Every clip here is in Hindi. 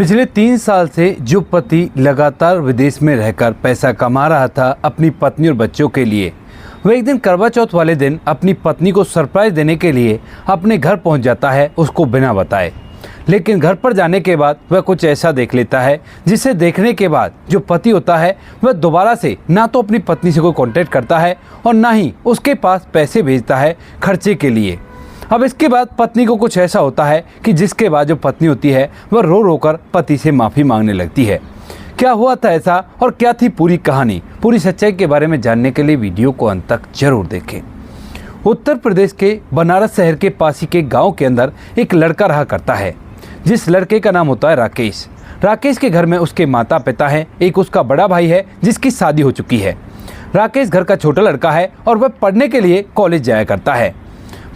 पिछले 3 साल से जो पति लगातार विदेश में रहकर पैसा कमा रहा था अपनी पत्नी और बच्चों के लिए, वह एक दिन करवा चौथ वाले दिन अपनी पत्नी को सरप्राइज देने के लिए अपने घर पहुंच जाता है, उसको बिना बताए। लेकिन घर पर जाने के बाद वह कुछ ऐसा देख लेता है जिसे देखने के बाद जो पति होता है वह दोबारा से ना तो अपनी पत्नी से कोई कांटेक्ट करता है और ना ही उसके पास पैसे भेजता है खर्चे के लिए। अब इसके बाद पत्नी को कुछ ऐसा होता है कि जिसके बाद जो पत्नी होती है वह रो रो कर पति से माफ़ी मांगने लगती है। क्या हुआ था ऐसा और क्या थी पूरी कहानी, पूरी सच्चाई के बारे में जानने के लिए वीडियो को अंत तक जरूर देखें। उत्तर प्रदेश के बनारस शहर के पास ही के गांव के अंदर एक लड़का रहा करता है, जिस लड़के का नाम होता है राकेश। राकेश के घर में उसके माता पिता हैं, एक उसका बड़ा भाई है जिसकी शादी हो चुकी है। राकेश घर का छोटा लड़का है और वह पढ़ने के लिए कॉलेज जाया करता है।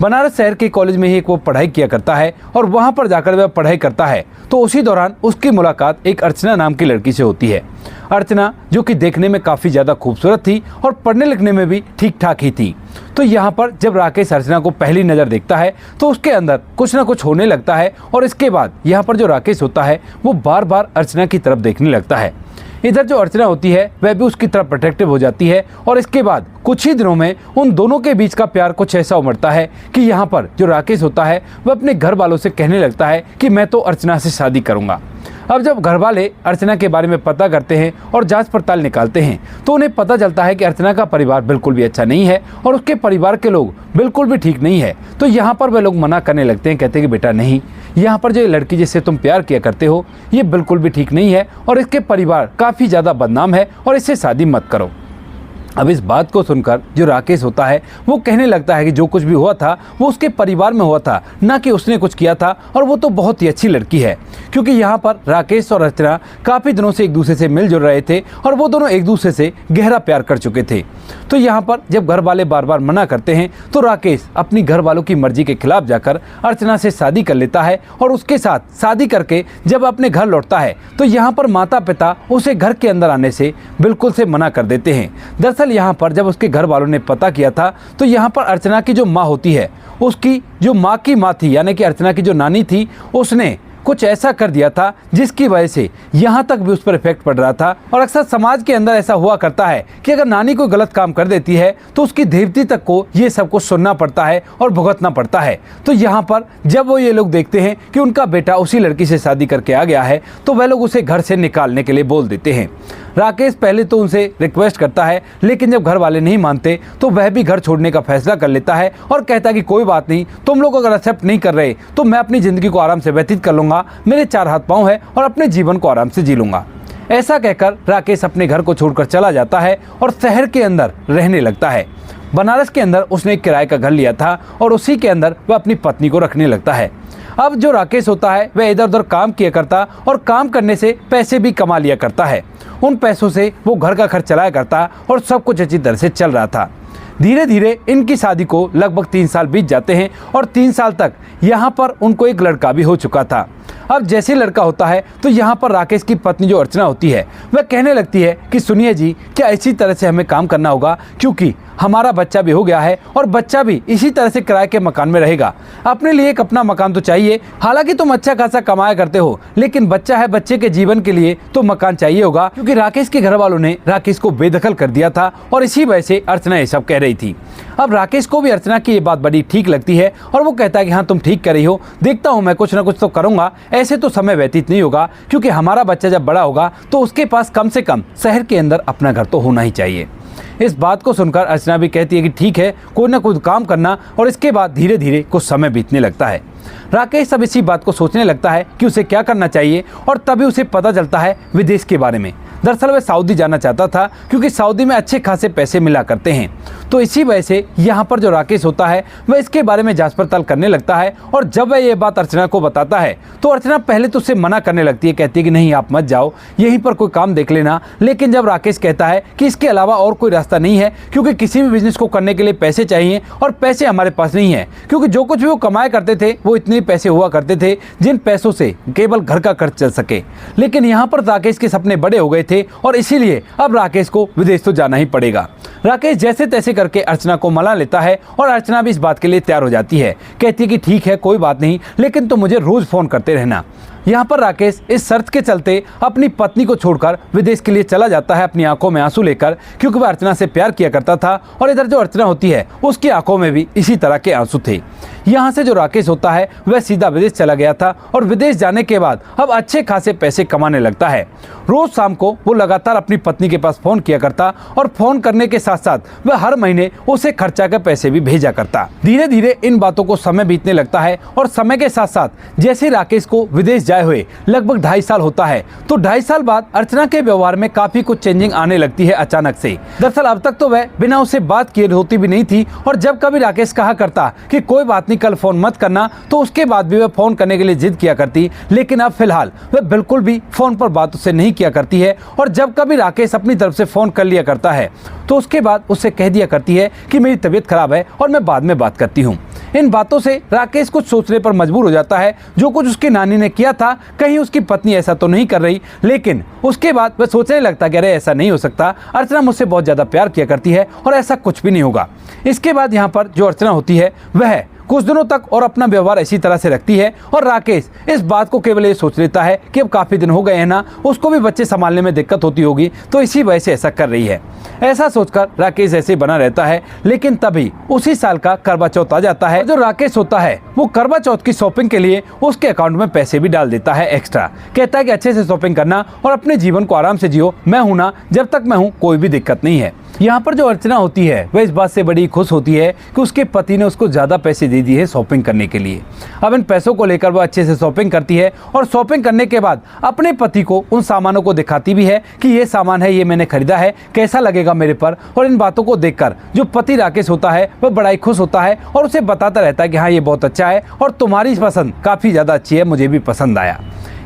बनारस शहर के कॉलेज में ही वो पढ़ाई किया करता है और वहाँ पर जाकर वह पढ़ाई करता है तो उसी दौरान उसकी मुलाकात एक अर्चना नाम की लड़की से होती है। अर्चना जो कि देखने में काफ़ी ज़्यादा खूबसूरत थी और पढ़ने लिखने में भी ठीक ठाक ही थी। तो यहाँ पर जब राकेश अर्चना को पहली नज़र देखता है तो उसके अंदर कुछ ना कुछ होने लगता है और इसके बाद यहाँ पर जो राकेश होता है वो बार बार अर्चना की तरफ देखने लगता है। इधर जो अर्चना होती है वह भी उसकी तरफ प्रोटेक्टिव हो जाती है और इसके बाद कुछ ही दिनों में उन दोनों के बीच का प्यार कुछ ऐसा उमड़ता है कि यहाँ पर जो राकेश होता है वह अपने घर वालों से कहने लगता है कि मैं तो अर्चना से शादी करूँगा। अब जब घर वाले अर्चना के बारे में पता करते हैं और जांच पड़ताल निकालते हैं तो उन्हें पता चलता है कि अर्चना का परिवार बिल्कुल भी अच्छा नहीं है और उसके परिवार के लोग बिल्कुल भी ठीक नहीं है। तो यहाँ पर वे लोग मना करने लगते हैं, कहते हैं कि बेटा नहीं, यहाँ पर जो लड़की जिससे तुम प्यार किया करते हो ये बिल्कुल भी ठीक नहीं है और इसके परिवार काफ़ी ज़्यादा बदनाम है और इससे शादी मत करो। अब इस बात को सुनकर जो राकेश होता है वो कहने लगता है कि जो कुछ भी हुआ था वो उसके परिवार में हुआ था, ना कि उसने कुछ किया था, और वो तो बहुत ही अच्छी लड़की है। क्योंकि यहाँ पर राकेश और अर्चना काफ़ी दिनों से एक दूसरे से मिलजुल रहे थे और वो दोनों एक दूसरे से गहरा प्यार कर चुके थे। तो यहाँ पर जब घर वाले बार बार मना करते हैं तो राकेश अपनी घर वालों की मर्जी के खिलाफ जाकर अर्चना से शादी कर लेता है और उसके साथ शादी करके जब अपने घर लौटता है तो यहाँ पर माता पिता उसे घर के अंदर आने से बिल्कुल से मना कर देते हैं। दरअसल यहाँ पर जब उसके घर वालों ने पता किया था तो यहाँ पर अर्चना की जो माँ होती है उसकी जो माँ की माँ थी यानी कि अर्चना की जो नानी थी उसने कुछ ऐसा कर दिया था जिसकी वजह से यहाँ तक भी उस पर इफेक्ट पड़ रहा था। और अक्सर समाज के अंदर ऐसा हुआ करता है कि अगर नानी कोई गलत काम कर देती है तो उसकी देवती तक को ये सब कुछ सुनना पड़ता है और भुगतना पड़ता है। तो यहाँ पर जब वो ये लोग देखते हैं कि उनका बेटा उसी लड़की से शादी करके आ गया है तो वह लोग उसे घर से निकालने के लिए बोल देते हैं। राकेश पहले तो उनसे रिक्वेस्ट करता है, लेकिन जब घर वाले नहीं मानते तो वह भी घर छोड़ने का फैसला कर लेता है और कहता है कि कोई बात नहीं, तुम लोग अगर एक्सेप्ट नहीं कर रहे तो मैं अपनी ज़िंदगी को आराम से व्यतीत कर लूँगा, मेरे 4 हाथ पाँव है और अपने जीवन को आराम से जी लूँगा। ऐसा कहकर राकेश अपने घर को छोड़कर चला जाता है और शहर के अंदर रहने लगता है। बनारस के अंदर उसने एक किराए का घर लिया था और उसी के अंदर वह अपनी पत्नी को रखने लगता है। अब जो राकेश होता है वह इधर उधर काम किया करता और काम करने से पैसे भी कमा लिया करता है। उन पैसों से वो घर का खर्च चलाया करता और सब कुछ अच्छी तरह से चल रहा था। धीरे धीरे इनकी शादी को लगभग 3 साल बीत जाते हैं और 3 साल तक यहाँ पर उनको एक लड़का भी हो चुका था। अब जैसे लड़का होता है तो यहाँ पर राकेश की पत्नी जो अर्चना होती है वह कहने लगती है कि सुनिए जी, क्या इसी तरह से हमें काम करना होगा, क्योंकि हमारा बच्चा भी हो गया है और बच्चा भी इसी तरह से किराए के मकान में रहेगा। अपने लिए एक अपना मकान तो चाहिए, हालांकि तुम अच्छा खासा कमाया करते हो, लेकिन बच्चा है, बच्चे के जीवन के लिए तो मकान चाहिए होगा। क्योंकि राकेश के घर वालों ने राकेश को बेदखल कर दिया था और इसी वजह से अर्चना ये सब कह रही थी। अब राकेश को भी अर्चना की ये बात बड़ी ठीक लगती है और वो कहता है कि हाँ तुम ठीक कर रही हो, देखता हूँ मैं कुछ ना कुछ तो करूँगा, ऐसे तो समय व्यतीत नहीं होगा, क्योंकि हमारा बच्चा जब बड़ा होगा तो उसके पास कम से कम शहर के अंदर अपना घर तो होना ही चाहिए। इस बात को सुनकर अर्चना भी कहती है कि ठीक है, कोई ना कोई काम करना, और इसके बाद धीरे धीरे कुछ समय बीतने लगता है। राकेश अब इसी बात को सोचने लगता है कि उसे क्या करना चाहिए और तभी उसे पता चलता है विदेश के बारे में। दरअसल वह सऊदी जाना चाहता था क्योंकि सऊदी में अच्छे खासे पैसे मिला करते हैं। तो इसी वजह से यहाँ पर जो राकेश होता है वह इसके बारे में जांच पड़ताल करने लगता है और जब वह ये बात अर्चना को बताता है तो अर्चना पहले तो उससे मना करने लगती है, कहती है कि नहीं आप मत जाओ, यहीं पर कोई काम देख लेना। लेकिन जब राकेश कहता है कि इसके अलावा और कोई रास्ता नहीं है, क्योंकि किसी भी बिजनेस को करने के लिए पैसे चाहिए और पैसे हमारे पास नहीं है, क्योंकि जो कुछ भी वो कमाया करते थे वो इतने पैसे हुआ करते थे जिन पैसों से केवल घर का खर्च चल सके। लेकिन यहाँ पर राकेश के सपने बड़े हो गए थे और इसीलिए अब राकेश को विदेश तो जाना ही पड़ेगा। राकेश जैसे तैसे करके अर्चना को मना लेता है और अर्चना भी इस बात के लिए तैयार हो जाती है, कहती है कि ठीक है कोई बात नहीं, लेकिन तुम मुझे रोज फोन करते रहना। यहाँ पर राकेश इस शर्त के चलते अपनी पत्नी को छोड़कर विदेश के लिए चला जाता है, अपनी आंखों में आंसू लेकर, क्योंकि वह अर्चना से प्यार किया करता था और इधर जो अर्चना होती है उसकी आंखों में भी इसी तरह के आंसू थे। यहाँ से जो राकेश होता है वह सीधा विदेश चला गया था और विदेश जाने के बाद अब अच्छे खासे पैसे कमाने लगता है। रोज शाम को वो लगातार अपनी पत्नी के पास फोन किया करता और फोन करने के साथ साथ वह हर महीने उसे खर्चा के पैसे भी भेजा करता। धीरे धीरे इन बातों को समय बीतने लगता है और समय के साथ साथ जैसे राकेश को विदेश जाए हुए लगभग 2.5 साल होता है, तो 2.5 साल बाद अर्चना के व्यवहार में काफी कुछ चेंजिंग आने लगती है अचानक से। दरअसल अब तक तो वह बिना उसे बात किए होती भी नहीं थी और जब कभी राकेश कहा करता कि कोई बात नहीं कल फोन मत करना, तो उसके बाद भी वह फोन करने के लिए जिद किया करती। लेकिन अब फिलहाल वह बिल्कुल भी फोन पर बात उससे नहीं किया करती है और जब कभी राकेश अपनी तरफ से फोन कर लिया करता है तो उसके बाद उससे कह दिया करती है कि मेरी तबीयत खराब है और मैं बाद में बात करती हूँ। इन बातों से राकेश कुछ सोचने पर मजबूर हो जाता है। जो कुछ उसकी नानी ने किया था, कहीं उसकी पत्नी ऐसा तो नहीं कर रही, लेकिन उसके बाद वह सोचने लगता कि अरे ऐसा नहीं हो सकता, अर्चना मुझसे बहुत ज़्यादा प्यार किया करती है और ऐसा कुछ भी नहीं होगा। इसके बाद यहाँ पर जो अर्चना होती है वह कुछ दिनों तक और अपना व्यवहार इसी तरह से रखती है और राकेश इस बात को केवल ये सोच लेता है कि अब काफ़ी दिन हो गए हैं ना, उसको भी बच्चे संभालने में दिक्कत होती होगी, तो इसी वजह से ऐसा कर रही है। ऐसा सोचकर राकेश ऐसे बना रहता है। लेकिन तभी उसी साल का करवा चौथ आ जाता है। जो राकेश होता है वो करवा चौथ की शॉपिंग के लिए उसके अकाउंट में पैसे भी डाल देता है एक्स्ट्रा। कहता है कि अच्छे से शॉपिंग करना और अपने जीवन को आराम से जियो, मैं हूं ना, जब तक मैं हूं कोई भी दिक्कत नहीं है। यहाँ पर जो अर्चना होती है वह इस बात से बड़ी खुश होती है कि उसके पति ने उसको ज़्यादा पैसे दे दिए शॉपिंग करने के लिए। अब इन पैसों को लेकर वह अच्छे से शॉपिंग करती है और शॉपिंग करने के बाद अपने पति को उन सामानों को दिखाती भी है कि ये सामान है, ये मैंने खरीदा है, कैसा लगेगा मेरे पर। और इन बातों को देखकर जो पति राकेश होता है वह बड़ा ही खुश होता है और उसे बताता रहता है कि हाँ ये बहुत अच्छा है और तुम्हारी पसंद काफ़ी ज़्यादा अच्छी है, मुझे भी पसंद आया।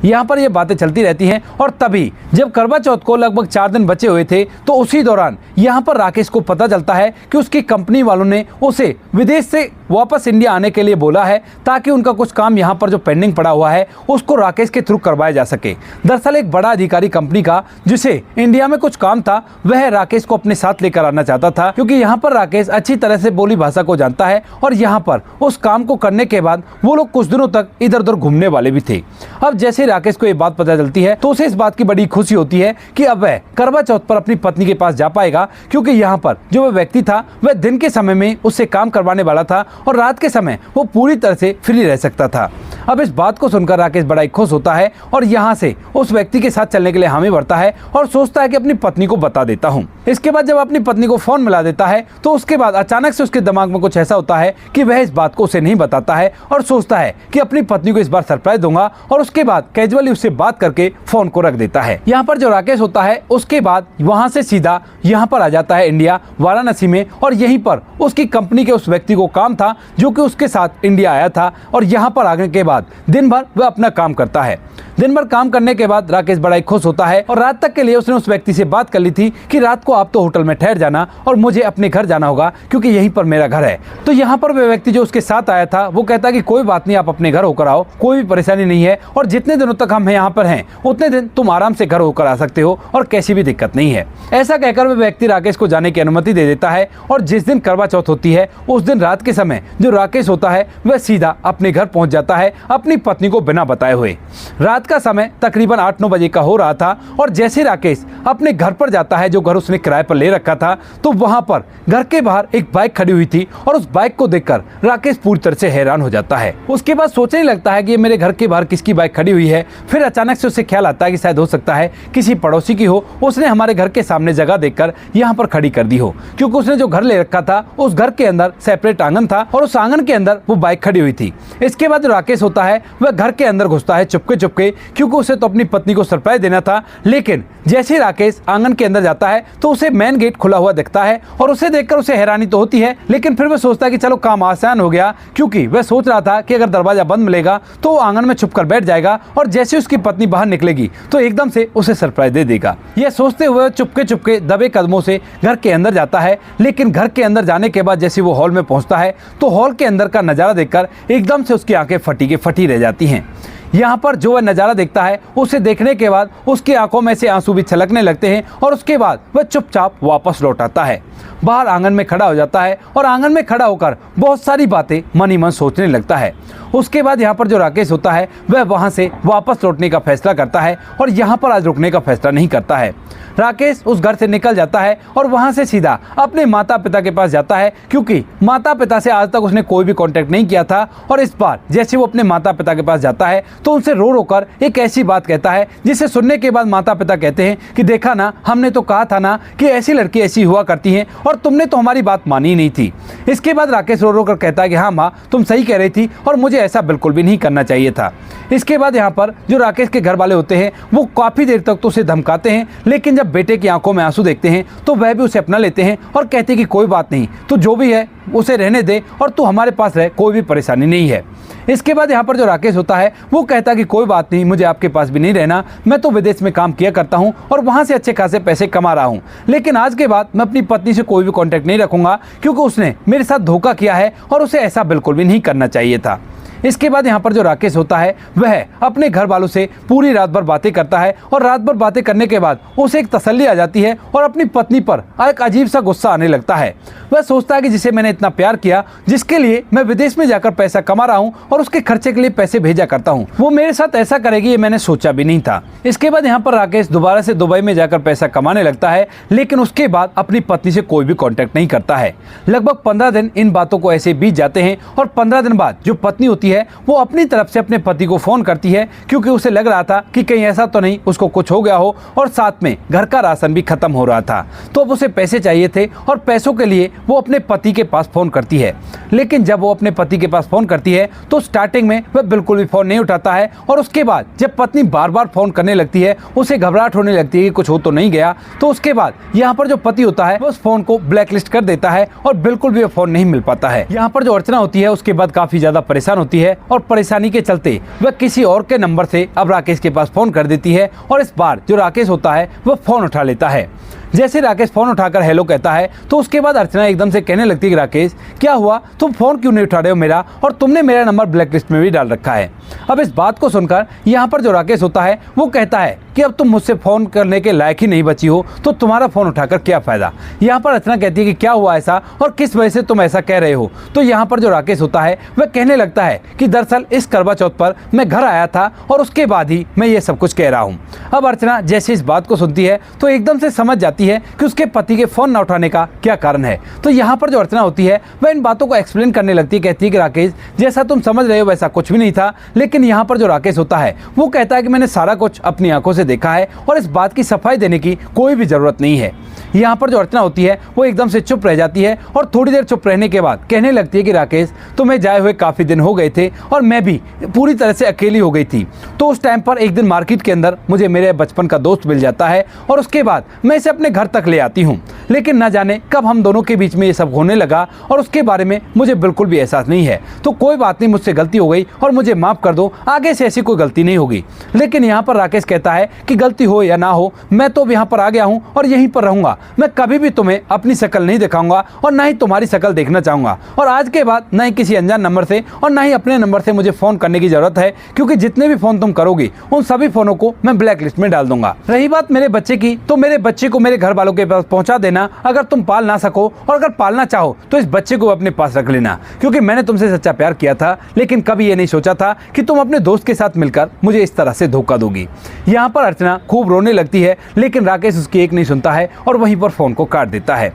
यहाँ पर ये बातें चलती रहती हैं और तभी जब करवा चौथ को लगभग 4 दिन बचे हुए थे तो उसी दौरान यहाँ पर राकेश को पता चलता है कि उसकी कंपनी वालों ने उसे विदेश से वापस इंडिया आने के लिए बोला है ताकि उनका कुछ काम यहाँ पर जो पेंडिंग पड़ा हुआ है उसको राकेश के थ्रू करवाया जा सके। दरअसल एक बड़ा अधिकारी कंपनी का जिसे इंडिया में कुछ काम था वह राकेश को अपने साथ लेकर आना चाहता था, क्योंकि यहाँ पर राकेश अच्छी तरह से बोली भाषा को जानता है और यहाँ पर उस काम को करने के बाद वो लोग कुछ दिनों तक इधर उधर घूमने वाले भी थे। अब जैसे राकेश को ये बात पता चलती है तो उसे इस बात की बड़ी खुशी होती है कि अब वह करवा चौथ पर अपनी पत्नी के पास जा पाएगा, क्योंकि यहाँ पर जो वह व्यक्ति था वह दिन के समय में उससे काम करवाने वाला था और रात के समय वो पूरी तरह से फ्री रह सकता था। अब इस बात को सुनकर राकेश बड़ा ही खुश होता है और यहाँ से उस व्यक्ति के साथ चलने के लिए हामी भरता है और सोचता है कि अपनी पत्नी को बता देता हूँ। इसके बाद जब अपनी पत्नी को फोन मिला देता है तो उसके बाद अचानक से उसके दिमाग में कुछ ऐसा होता है कि वह इस बात को उसे नहीं बताता है और सोचता है कि अपनी पत्नी को इस बार सरप्राइज दूंगा और उसके बाद कैजुअली उससे बात करके फोन को रख देता है। यहाँ पर जो राकेश होता है उसके बाद वहां से सीधा यहाँ पर आ जाता है इंडिया, वाराणसी में, और यहीं पर उसकी कंपनी के उस व्यक्ति को काम था जो कि उसके साथ इंडिया आया था और यहाँ पर आने के बाद दिन भर वह अपना काम करता है। दिन भर काम करने के बाद राकेश बड़ा ही खुश होता है और रात तक के लिए उसने उस व्यक्ति से बात कर ली थी कि रात को आप तो होटल में ठहर जाना और मुझे अपने घर जाना होगा क्योंकि यहीं पर मेरा घर है। तो यहाँ पर वह व्यक्ति जो उसके साथ आया था वो कहता कि कोई बात नहीं, आप अपने घर होकर आओ, कोई भी परेशानी नहीं है और जितने दिनों तक हम यहाँ पर हैं उतने दिन तुम आराम से घर होकर आ सकते हो और कैसी भी दिक्कत नहीं है। ऐसा कहकर वह व्यक्ति राकेश को जाने की अनुमति दे देता है और जिस दिन करवा चौथ होती है उस दिन रात के समय जो राकेश होता है वह सीधा अपने घर पहुंच जाता है अपनी पत्नी को बिना बताए हुए। रात का समय तकरीबन 8-9 बजे का हो रहा था और जैसे राकेश अपने घर पर जाता है जो घर उसने किराए पर ले रखा था तो वहां पर घर के बाहर एक बाइक खड़ी हुई थी और उस बाइक को देखकर राकेश पूरी तरह से हैरान हो जाता है। उसके बाद सोचने लगता है कि ये मेरे घर के बाहर किसकी बाइक खड़ी हुई है। फिर अचानक से उसे ख्याल आता है कि शायद हो सकता है किसी पड़ोसी की हो, उसने हमारे घर के सामने जगह देखकर यहाँ पर खड़ी कर दी हो, क्योंकि उसने जो घर ले रखा था उस घर के अंदर सेपरेट आंगन था और उस आंगन के अंदर वो बाइक खड़ी हुई थी। इसके बाद जो राकेश होता है वह घर के अंदर घुसता है चुपके चुपके, क्योंकि उसे तो अपनी पत्नी को सरप्राइज देना था। लेकिन जैसे राकेश आंगन के अंदर जाता है तो उसे मेन गेट खुला हुआ दिखता है और उसे देखकर उसे हैरानी तो होती है, लेकिन फिर वह सोचता है कि चलो काम आसान हो गया, क्योंकि वह सोच रहा था कि अगर दरवाजा बंद मिलेगा तो वो आंगन में छुपकर बैठ जाएगा और जैसे उसकी पत्नी बाहर निकलेगी तो एकदम से उसे सरप्राइज दे देगा। यह सोचते हुए चुपके चुपके दबे कदमों से घर के अंदर जाता है। लेकिन घर के अंदर जाने के बाद जैसे वो हॉल में पहुंचता है तो हॉल के अंदर का नजारा देखकर एकदम से उसकी आंखें फटी के फटी रह जाती हैं। यहाँ पर जो वह नज़ारा देखता है उसे देखने के बाद उसकी आंखों में से आंसू भी छलकने लगते हैं और उसके बाद वह चुपचाप वापस लौट आता है। बाहर आंगन में खड़ा हो जाता है और आंगन में खड़ा होकर बहुत सारी बातें मन ही मन सोचने लगता है। उसके बाद यहाँ पर जो राकेश होता है वह वहाँ से वापस लौटने का फैसला करता है और यहाँ पर आज रुकने का फैसला नहीं करता है। राकेश उस घर से निकल जाता है और वहाँ से सीधा अपने माता पिता के पास जाता है, क्योंकि माता पिता से आज तक उसने कोई भी कांटेक्ट नहीं किया था। और इस बार जैसे वो अपने माता पिता के पास जाता है तो उनसे रो रो कर एक ऐसी बात कहता है जिसे सुनने के बाद माता पिता कहते हैं कि देखा ना, हमने तो कहा था ना कि ऐसी लड़की ऐसी हुआ करती हैं और तुमने तो हमारी बात मानी नहीं थी। इसके बाद राकेश रो रो कर कहता है कि हाँ माँ, तुम सही कह रही थी और मुझे ऐसा बिल्कुल भी नहीं करना चाहिए था। इसके बाद यहाँ पर जो राकेश के घर वाले होते हैं वो काफ़ी देर तक तो उसे धमकाते हैं, लेकिन जब बेटे की आंखों में आंसू देखते हैं तो वह भी उसे अपना लेते हैं और कहते हैं कि कोई बात नहीं, तू जो भी है उसे रहने दे और तू हमारे पास रहे, कोई भी परेशानी नहीं है। इसके बाद यहाँ पर जो राकेश होता है वो कहता है कि कोई बात नहीं, मुझे आपके पास भी नहीं रहना, मैं तो विदेश में काम किया करता हूँ और वहाँ से अच्छे खासे पैसे कमा रहा हूँ, लेकिन आज के बाद मैं अपनी पत्नी से कोई भी कॉन्टैक्ट नहीं रखूँगा, क्योंकि उसने मेरे साथ धोखा किया है और उसे ऐसा बिल्कुल भी नहीं करना चाहिए था। इसके बाद यहाँ पर जो राकेश होता है वह अपने घर वालों से पूरी रात भर बातें करता है और रात भर बातें करने के बाद उसे एक तसल्ली आ जाती है और अपनी पत्नी पर एक अजीब सा गुस्सा आने लगता है। वह सोचता है कि जिसे मैंने इतना प्यार किया, जिसके लिए मैं विदेश में जाकर पैसा कमा रहा हूँ और उसके खर्चे के लिए पैसे भेजा करता हूँ, वो मेरे साथ ऐसा करेगी ये मैंने सोचा भी नहीं था। इसके बाद यहाँ पर राकेश दोबारा से दुबई में जाकर पैसा कमाने लगता है, लेकिन उसके बाद अपनी पत्नी से कोई भी कॉन्टैक्ट नहीं करता है। लगभग 15 दिन इन बातों को ऐसे बीत जाते हैं और 15 दिन बाद जो पत्नी होती है वो अपनी तरफ से अपने पति को फोन करती है, क्योंकि उसे लग रहा था कि कहीं ऐसा तो नहीं उसको कुछ हो गया हो और साथ में घर का राशन भी खत्म हो रहा था, तो अब उसे पैसे चाहिए थे और पैसों के लिए वो अपने पति के पास फोन करती है। लेकिन जब वो अपने पति के पास फोन करती है तो स्टार्टिंग में वह बिल्कुल भी फोन नहीं उठाता है और उसके बाद जब पत्नी बार बार फोन करने लगती है उसे घबराहट होने लगती है कि कुछ हो तो नहीं गया। तो उसके बाद यहाँ पर जो पति होता है वो उस फोन को ब्लैकलिस्ट कर देता है और बिल्कुल भी फोन नहीं मिल पाता है। यहाँ पर जो अर्चना होती है उसके बाद काफी ज्यादा परेशान होती है और परेशानी के चलते वह किसी और के नंबर से अब राकेश के पास फोन कर देती है और इस बार जो राकेश होता है वह फोन उठा लेता है। जैसे राकेश फोन उठाकर हेलो कहता है तो उसके बाद अर्चना एकदम से कहने लगती है कि राकेश क्या हुआ, तुम फोन क्यों नहीं उठा रहे हो मेरा, और तुमने मेरा नंबर ब्लैकलिस्ट में भी डाल रखा है। अब इस बात को सुनकर यहाँ पर जो राकेश होता है वो कहता है कि अब तुम मुझसे फोन करने के लायक ही नहीं बची हो तो तुम्हारा फोन उठाकर क्या फायदा। यहाँ पर अर्चना कहती है कि क्या हुआ ऐसा और किस वजह से तुम ऐसा कह रहे हो। तो यहाँ पर जो राकेश होता है वह कहने लगता है कि दरअसल इस करवा चौथ पर मैं घर आया था और उसके बाद ही मैं ये सब कुछ कह रहा हूँ। अब अर्चना जैसे इस बात को सुनती है तो एकदम से समझ जाती है कि उसके पति के फोन न उठाने का क्या कारण है। तो यहाँ पर जो अर्चना होती है वह इन बातों को एक्सप्लेन करने लगती है, कहती है कि राकेश जैसा तुम समझ रहे हो वैसा कुछ भी नहीं था। लेकिन यहाँ पर जो राकेश होता है वो कहता है कि मैंने सारा कुछ अपनी आंखों से देखा है और इस बात की सफाई देने की कोई भी जरूरत नहीं है। यहाँ पर जो अर्चना होती है वो एकदम से चुप रह जाती है और थोड़ी देर चुप रहने के बाद कहने लगती है कि राकेश तुम्हें जाए हुए काफ़ी दिन हो गए थे और मैं भी पूरी तरह से अकेली हो गई थी। तो उस टाइम पर एक दिन मार्केट के अंदर मुझे मेरे बचपन का दोस्त मिल जाता है और उसके बाद मैं इसे अपने घर तक ले आती हूँ, लेकिन न जाने कब हम दोनों के बीच में ये सब होने लगा और उसके बारे में मुझे बिल्कुल भी एहसास नहीं है। तो कोई बात नहीं, मुझसे गलती हो गई और मुझे माफ़ कर दो, आगे से ऐसी कोई गलती नहीं होगी। लेकिन यहाँ पर राकेश कहता है कि गलती हो या ना हो मैं तो यहाँ पर आ गया हूँ और यहीं पर रहूँगा, मैं कभी भी तुम्हें अपनी शक्ल नहीं दिखाऊंगा और ना ही तुम्हारी शक्ल देखना चाहूँगा और आज के बाद ना ही किसी अनजान नंबर से और ना ही अपने नंबर से मुझे फ़ोन करने की ज़रूरत है, क्योंकि जितने भी फ़ोन तुम करोगी उन सभी फ़ोनों को मैं ब्लैक लिस्ट में डाल दूंगा। रही बात मेरे बच्चे की, तो मेरे बच्चे को मेरे घर वालों के पास पहुँचा देना अगर तुम पाल ना सको, और अगर पालना चाहो तो इस बच्चे को अपने पास रख लेना, क्योंकि मैंने तुमसे सच्चा प्यार किया था, लेकिन कभी ये नहीं सोचा था कि तुम अपने दोस्त के साथ मिलकर मुझे इस तरह से धोखा दोगी। यहाँ पर अर्चना खूब रोने लगती है, लेकिन राकेश उसकी एक नहीं सुनता है और वहीं पर फ़ोन को काट देता है।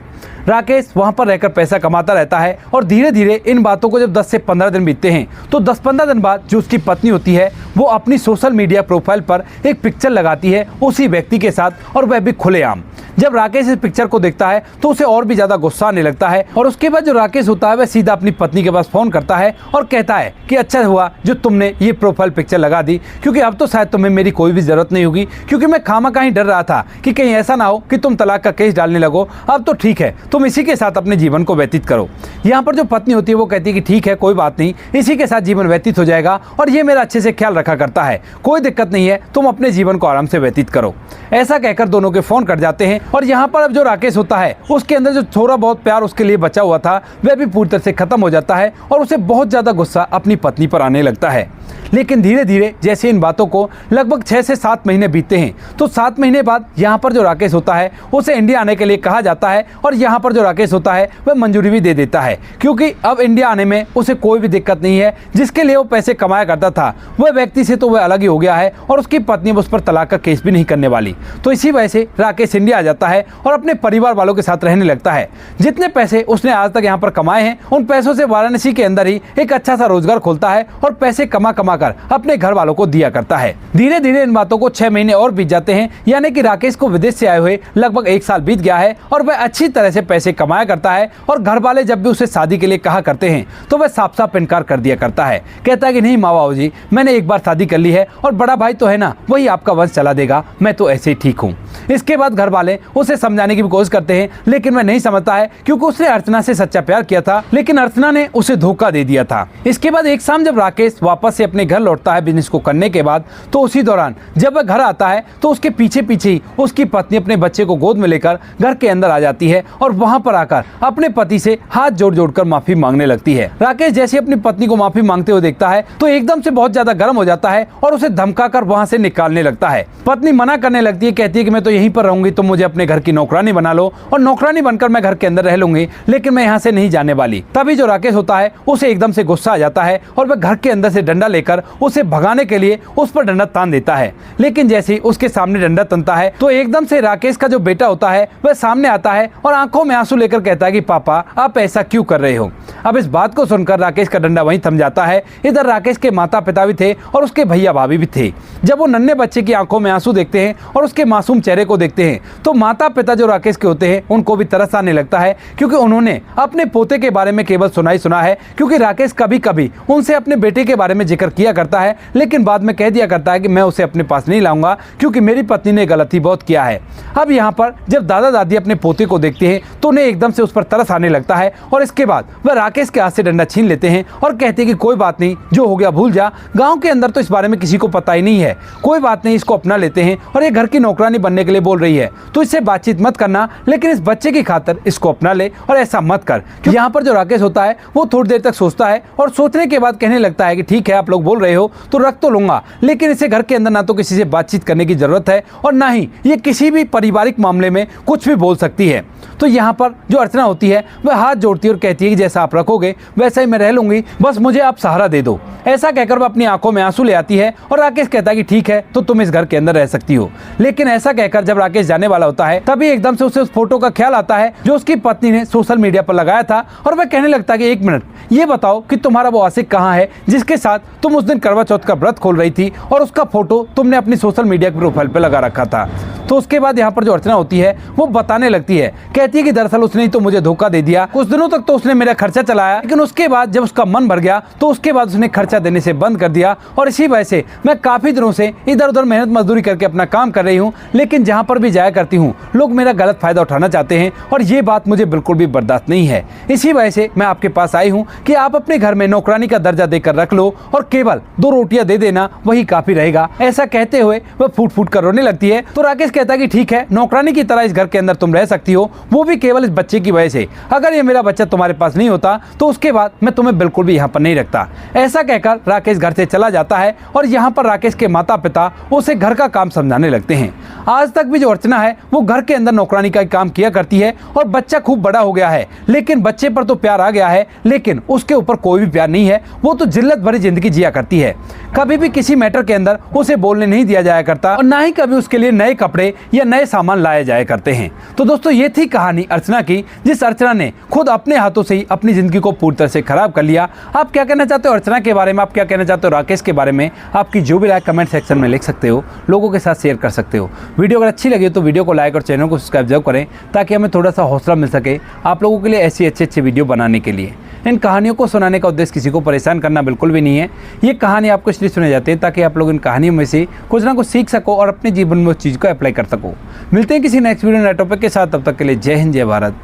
राकेश वहाँ पर रहकर पैसा कमाता रहता है और धीरे धीरे इन बातों को जब 10 से 15 दिन बीतते हैं तो 10-15 दिन बाद जो उसकी पत्नी होती है वो अपनी सोशल मीडिया प्रोफाइल पर एक पिक्चर लगाती है उसी व्यक्ति के साथ, और वह भी खुलेआम। जब राकेश इस पिक्चर को देखता है तो उसे और भी ज़्यादा गुस्सा आने लगता है और उसके बाद जो राकेश होता है वह सीधा अपनी पत्नी के पास फ़ोन करता है और कहता है कि अच्छा हुआ जो तुमने ये प्रोफाइल पिक्चर लगा दी, क्योंकि अब तो शायद तुम्हें मेरी कोई भी ज़रूरत नहीं होगी, क्योंकि मैं खामा कहीं डर रहा था कि कहीं ऐसा ना हो कि तुम तलाक का केस डालने लगो। अब तो ठीक है, तुम इसी के साथ अपने जीवन को व्यतीत करो। यहाँ पर जो पत्नी होती है वो कहती है कि ठीक है, कोई बात नहीं, इसी के साथ जीवन व्यतीत हो जाएगा और ये मेरा अच्छे से ख्याल रखा करता है, कोई दिक्कत नहीं है, तुम अपने जीवन को आराम से व्यतीत करो। ऐसा कहकर दोनों के फोन कट जाते हैं और यहाँ पर अब जो राकेश होता है उसके अंदर जो थोड़ा बहुत प्यार उसके लिए बचा हुआ था वह भी पूरी तरह से खत्म हो जाता है और उसे बहुत ज़्यादा गुस्सा अपनी पत्नी पर आने लगता है। लेकिन धीरे धीरे जैसे इन बातों को लगभग 6 से 7 महीने बीतते हैं तो 7 महीने बाद यहाँ पर जो राकेश होता है उसे इंडिया आने के लिए कहा जाता है और यहाँ पर जो राकेश होता है वह मंजूरी भी दे देता है, क्योंकि अब इंडिया आने में उसे कोई भी दिक्कत नहीं है। जिसके लिए वो पैसे कमाया करता था वह व्यक्ति से तो वह अलग ही हो गया है और उसकी पत्नी उस पर तलाक का केस भी नहीं करने वाली। तो इसी वजह से राकेश इंडिया आ जाता है और अपने परिवार वालों के साथ रहने लगता है। जितने पैसे उसने आज तक यहाँ पर कमाए हैं उन पैसों से वाराणसी के अंदर ही एक अच्छा सा रोजगार खोलता है और पैसे कमा कमा कर अपने घर वालों को दिया करता है। धीरे धीरे इन बातों को 6 महीने और बीत जाते हैं, यानी कि राकेश को विदेश से आए हुए लगभग 1 साल बीत गया है और वह अच्छी तरह से पैसे कमाया करता है। और घर वाले जब भी उसे शादी के लिए कहा करते हैं तो वह साफ साफ इनकार कर दिया करता है, कहता है कि नहीं माँ बाबू जी, मैंने एक बार शादी कर ली है और बड़ा भाई तो है ना, वही आपका वंश चला देगा, मैं तो ऐसे ही ठीक हूँ। इसके बाद घर वाले उसे समझाने की भी कोशिश करते हैं लेकिन वह नहीं समझता है, क्योंकि उसने अर्चना से सच्चा प्यार किया था लेकिन अर्चना ने उसे धोखा दे दिया था। इसके बाद एक शाम जब राकेश वापस से अपने घर लौटता है बिजनेस को करने के बाद, तो उसी दौरान जब वह घर आता है तो उसके पीछे पीछे ही उसकी पत्नी अपने बच्चे को गोद में लेकर घर के अंदर आ जाती है और वहां पर आकर अपने पति से हाथ जोड़ जोड़कर माफी मांगने लगती है। राकेश जैसे अपनी पत्नी को माफी मांगते हुए देखता है तो एकदम से बहुत ज्यादा गर्म हो जाता है और उसे धमकाकर वहां से निकालने लगता है। पत्नी मना करने लगती है, कहती है कि मैं तो यहीं पर रहूंगी, तुम मुझे अपने घर की नौकरानी बना लो और नौकरानी बनकर मैं घर के अंदर रह लूंगी, लेकिन मैं यहाँ से नहीं जाने वाली। तभी जो राकेश होता है उसे एकदम से गुस्सा आ जाता है और वह घर के अंदर से डंडा लेकर उसे भगाने के लिए उस पर डंडा तान देता है। लेकिन जैसे ही उसके सामने डंडा तनता है तो एकदम से राकेश का जो बेटा होता है वह सामने आता है और आंखों में आंसू लेकर कहता है कि पापा आप ऐसा क्यों कर रहे हो। अब इस बात को सुनकर राकेश का डंडा वहीं थम जाता है। इधर राकेश के माता पिता भी थे और उसके भैया भाभी भी थे। जब वो नन्हे बच्चे की आंखों में आंसू देखते हैं और उसके मासूम चेहरे को देखते हैं तो माता पिता जो राकेश के होते हैं उनको भी तरस आने लगता है, क्योंकि उन्होंने अपने पोते के बारे में केवल सुना है। क्योंकि राकेश कभी कभी उनसे अपने बेटे के बारे में जिक्र किया करता है लेकिन बाद में कह दिया करता है कि मैं उसे अपने पास नहीं लाऊंगा क्योंकि मेरी पत्नी ने गलती बहुत किया है। अब यहाँ पर जब दादा दादी अपने पोते को देखते हैं तो उन्हें एकदम से उस पर तरस आने लगता है और इसके बाद वह राकेश के हाथ से डंडा छीन लेते हैं और कहते हैं कि कोई बात नहीं, जो हो गया भूल जा, गांव के अंदर तो इस बारे में किसी को पता ही नहीं है, कोई बात नहीं, इसको अपना लेते हैं और ये घर की नौकरानी बनने के लिए बोल रही है तो इससे बातचीत मत करना, लेकिन इस बच्चे की खातिर इसको अपना ले और ऐसा मत कर। यहाँ पर जो राकेश होता है वो थोड़ी देर तक सोचता है और सोचने के बाद कहने लगता है कि ठीक है, आप लोग बोल रहे हो तो रख तो लूंगा, लेकिन इसे घर के अंदर ना तो किसी से बातचीत करने की जरूरत है और ना ही ये किसी भी पारिवारिक मामले में कुछ भी बोल सकती है। तो यहाँ पर जो अर्चना होती है वह हाथ जोड़ती है और कहती है कि जैसा आप रखोगे वैसा ही मैं रह लूंगी, बस मुझे आप सहारा दे दो। ऐसा कहकर वह अपनी आंखों में आंसू ले आती है और राकेश कहता है कि ठीक है, तो तुम इस घर के अंदर रह सकती हो। लेकिन ऐसा कहकर जब राकेश जाने वाला होता है तभी एकदम से उसे उस फोटो का ख्याल आता है जो उसकी पत्नी ने सोशल मीडिया पर लगाया था और वह कहने लगता है कि 1 मिनट, ये बताओ कि तुम्हारा वो आशिक कहाँ है जिसके साथ तुम उस दिन करवा चौथ का व्रत खोल रही थी और उसका फोटो तुमने अपनी सोशल मीडिया के प्रोफाइल पे लगा रखा था। तो उसके बाद यहाँ पर जो अर्चना होती है वो बताने लगती है, कहती है कि दरअसल उसने ही तो मुझे धोखा दे दिया, कुछ दिनों तक तो उसने मेरा खर्चा चलाया, लेकिन उसके बाद जब उसका मन भर गया तो उसके बाद उसने खर्चा देने से बंद कर दिया और इसी वजह से मैं काफी दिनों से इधर उधर मेहनत मजदूरी करके अपना काम कर रही हूँ, लेकिन जहाँ पर भी जाया करती हूँ लोग मेरा गलत फायदा उठाना चाहते हैं और ये बात मुझे बिल्कुल भी बर्दाश्त नहीं है। इसी वजह से मैं आपके पास आई हूँ कि आप अपने घर में नौकरानी का दर्जा देकर रख लो और केवल 2 रोटियां दे देना, वही काफी रहेगा। ऐसा कहते हुए वह फूट फूट कर रोने लगती है। तो राकेश कहता है कि ठीक है, नौकरानी की तरह इस घर के अंदर तुम रह सकती हो, वो भी केवल इस बच्चे की वजह से। अगर ये मेरा बच्चा तुम्हारे पास नहीं होता तो उसके बाद मैं तुम्हें बिल्कुल भी यहाँ पर नहीं रखता। ऐसा कहकर राकेश घर से चला जाता है और यहाँ पर राकेश के माता पिता उसे घर का काम समझाने लगते हैं। आज तक भी जो अर्चना है वो घर के अंदर नौकरानी का काम किया करती है और बच्चा खूब बड़ा हो गया है, लेकिन बच्चे पर तो प्यार आ गया है लेकिन उसके ऊपर कोई भी प्यार नहीं है। वो तो जिल्लत भरी जिंदगी जिया करती है, कभी भी किसी मैटर के अंदर उसे बोलने नहीं दिया जाया करता और ना ही कभी उसके लिए नए कपड़े या नए सामान लाए जाया करते हैं। तो दोस्तों ये थी कहानी अर्चना की, जिस अर्चना ने खुद अपने हाथों से ही अपनी जिंदगी को पूरी तरह से खराब कर लिया। आप क्या कहना चाहते हो अर्चना के बारे में, आप क्या कहना चाहते हो राकेश के बारे में? आपकी जो भी राय कमेंट सेक्शन में लिख सकते हो, लोगों के साथ शेयर कर सकते हो। वीडियो अगर अच्छी लगी तो वीडियो को लाइक और चैनल को सब्सक्राइब जरूर करें ताकि हमें थोड़ा सा हौसला मिल सके आप लोगों के लिए ऐसी अच्छी वीडियो बनाने के लिए। इन कहानियों को सुनाने का उद्देश्य किसी को परेशान करना बिल्कुल भी नहीं है। ये कहानी आपको इसलिए सुने जाते हैं ताकि आप लोग इन कहानियों में से कुछ ना कुछ सीख सको और अपने जीवन में उस चीज़ को अप्लाई कर सको। मिलते हैं किसी नेक्स्ट वीडियो नए टॉपिक के साथ, तब तक के लिए जय हिंद, जय भारत।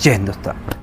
जय हिंद दोस्तों।